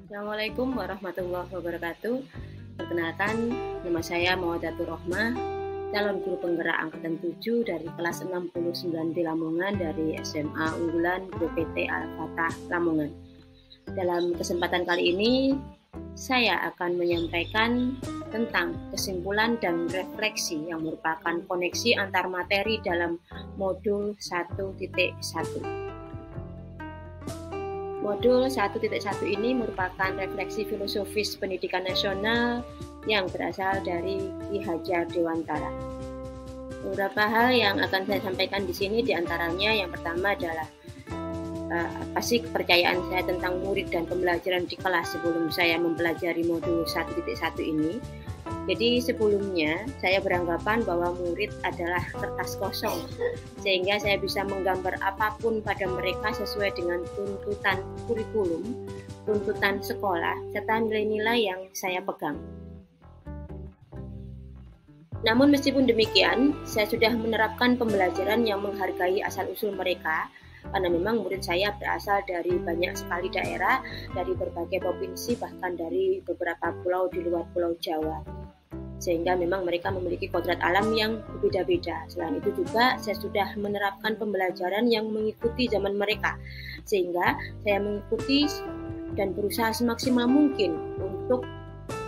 Assalamualaikum warahmatullahi wabarakatuh. Perkenalkan, nama saya Mawadatur Rohmah, calon guru penggerak angkatan 7 dari kelas 69 di Lamongan dari SMA Unggulan BPT Al-Fatah Lamongan. Dalam kesempatan kali ini, saya akan menyampaikan tentang kesimpulan dan refleksi yang merupakan koneksi antar materi dalam modul 1.1. Modul 1.1 ini merupakan refleksi filosofis pendidikan nasional yang berasal dari Ki Hajar Dewantara. Beberapa hal yang akan saya sampaikan di sini diantaranya yang pertama adalah apa sih kepercayaan saya tentang murid dan pembelajaran di kelas sebelum saya mempelajari modul 1.1 ini. Jadi sebelumnya saya beranggapan bahwa murid adalah kertas kosong, sehingga saya bisa menggambar apapun pada mereka sesuai dengan tuntutan kurikulum, tuntutan sekolah, serta nilai-nilai yang saya pegang. Namun meskipun demikian, saya sudah menerapkan pembelajaran yang menghargai asal-usul mereka, karena memang murid saya berasal dari banyak sekali daerah, dari berbagai provinsi, bahkan dari beberapa pulau di luar Pulau Jawa. Sehingga memang mereka memiliki kodrat alam yang berbeda-beda. Selain itu juga saya sudah menerapkan pembelajaran yang mengikuti zaman mereka, sehingga saya mengikuti dan berusaha semaksimal mungkin untuk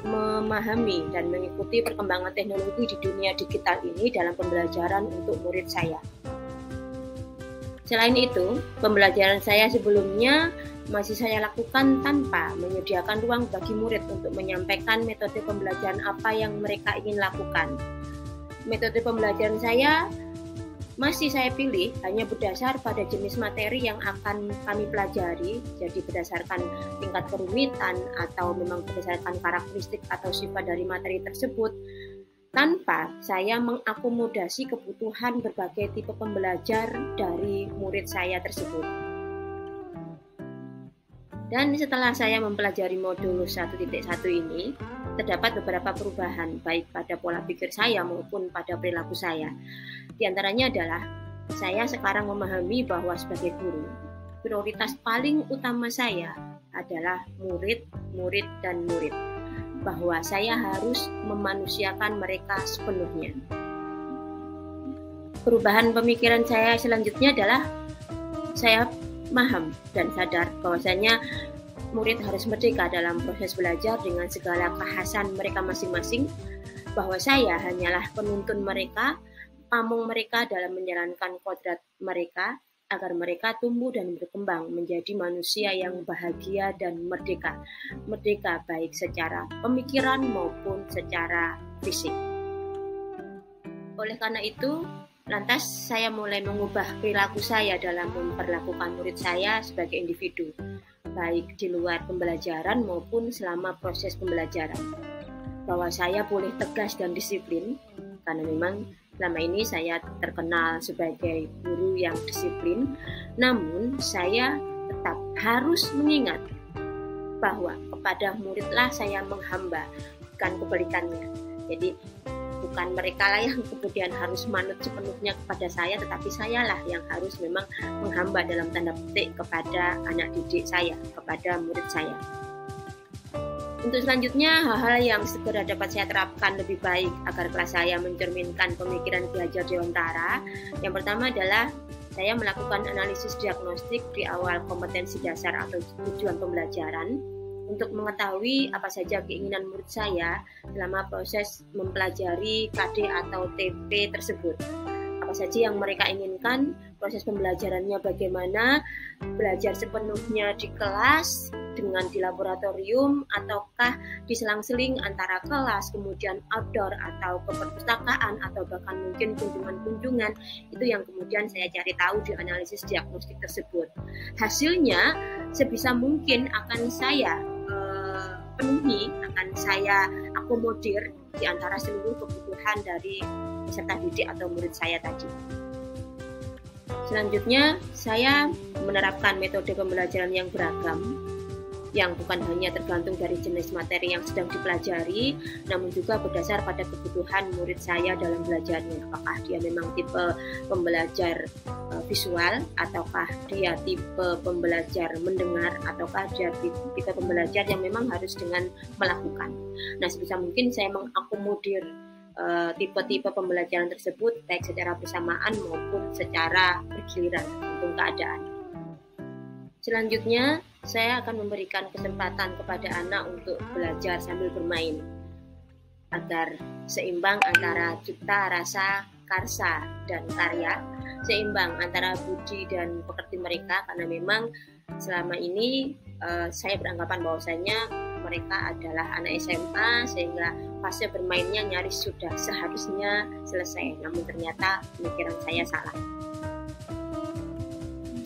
memahami dan mengikuti perkembangan teknologi di dunia digital ini dalam pembelajaran untuk murid saya. Selain itu, pembelajaran saya sebelumnya masih saya lakukan tanpa menyediakan ruang bagi murid untuk menyampaikan metode pembelajaran apa yang mereka ingin lakukan. Metode pembelajaran saya masih saya pilih hanya berdasar pada jenis materi yang akan kami pelajari, jadi berdasarkan tingkat kerumitan atau memang berdasarkan karakteristik atau sifat dari materi tersebut, tanpa saya mengakomodasi kebutuhan berbagai tipe pembelajar dari murid saya tersebut. Dan setelah saya mempelajari modul 1.1 ini, terdapat beberapa perubahan baik pada pola pikir saya maupun pada perilaku saya. Di antaranya adalah saya sekarang memahami bahwa sebagai guru, prioritas paling utama saya adalah murid, dan murid. Bahwa saya harus memanusiakan mereka sepenuhnya. Perubahan pemikiran saya selanjutnya adalah saya paham dan sadar bahwasanya murid harus merdeka dalam proses belajar dengan segala kekhasan mereka masing-masing, bahwa saya hanyalah penuntun mereka, pamong mereka dalam menjalankan kodrat mereka agar mereka tumbuh dan berkembang menjadi manusia yang bahagia dan merdeka. Merdeka baik secara pemikiran maupun secara fisik. Oleh karena itu, lantas saya mulai mengubah perilaku saya dalam memperlakukan murid saya sebagai individu, baik di luar pembelajaran maupun selama proses pembelajaran. Bahwa saya boleh tegas dan disiplin, karena memang selama ini saya terkenal sebagai guru yang disiplin, namun saya tetap harus mengingat bahwa kepada muridlah saya menghamba, bukan kebalikannya. Jadi bukan mereka lah yang kemudian harus manut sepenuhnya kepada saya, tetapi sayalah yang harus memang menghamba dalam tanda petik kepada anak didik saya, kepada murid saya. Untuk selanjutnya, hal-hal yang segera dapat saya terapkan lebih baik agar kelas saya mencerminkan pemikiran Ki Hajar Dewantara. Yang pertama adalah saya melakukan analisis diagnostik di awal kompetensi dasar atau tujuan pembelajaran, untuk mengetahui apa saja keinginan murid saya selama proses mempelajari KD atau TP tersebut. Apa saja yang mereka inginkan, proses pembelajarannya bagaimana, belajar sepenuhnya di kelas, dengan di laboratorium, ataukah diselang-seling antara kelas, kemudian outdoor atau ke perpustakaan, atau bahkan mungkin kunjungan-kunjungan. Itu yang kemudian saya cari tahu di analisis diagnostik tersebut. Hasilnya sebisa mungkin akan saya penuhi, akan saya akomodir di antara seluruh kebutuhan dari peserta didik atau murid saya tadi. Selanjutnya, saya menerapkan metode pembelajaran yang beragam, yang bukan hanya tergantung dari jenis materi yang sedang dipelajari, namun juga berdasar pada kebutuhan murid saya dalam belajarnya. Apakah dia memang tipe pembelajar visual, ataukah dia tipe pembelajar mendengar, ataukah dia tipe pembelajar yang memang harus dengan melakukan. Nah, sebisa mungkin saya mengakomodir tipe-tipe pembelajaran tersebut baik secara bersamaan maupun secara bergiliran tergantung keadaan. Selanjutnya, saya akan memberikan kesempatan kepada anak untuk belajar sambil bermain agar seimbang antara cipta, rasa, karsa, dan karya, seimbang antara budi dan pekerti mereka, karena memang selama ini saya beranggapan bahwasanya mereka adalah anak SMA sehingga fase bermainnya nyaris sudah seharusnya selesai, namun ternyata pemikiran saya salah.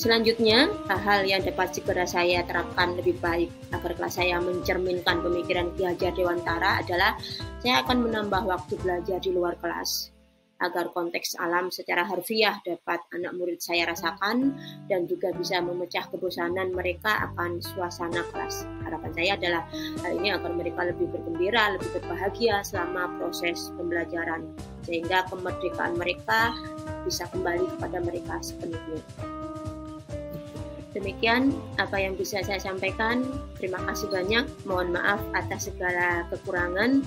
Selanjutnya, hal-hal yang dapat segera saya terapkan lebih baik agar kelas saya mencerminkan pemikiran Ki Hajar Dewantara adalah saya akan menambah waktu belajar di luar kelas agar konteks alam secara harfiah dapat anak murid saya rasakan dan juga bisa memecah kebosanan mereka akan suasana kelas. Harapan saya adalah hal ini agar mereka lebih bergembira, lebih berbahagia selama proses pembelajaran sehingga kemerdekaan mereka bisa kembali kepada mereka sepenuhnya. Demikian apa yang bisa saya sampaikan. Terima kasih banyak. Mohon maaf atas segala kekurangan.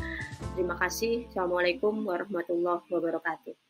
Terima kasih. Assalamualaikum warahmatullahi wabarakatuh.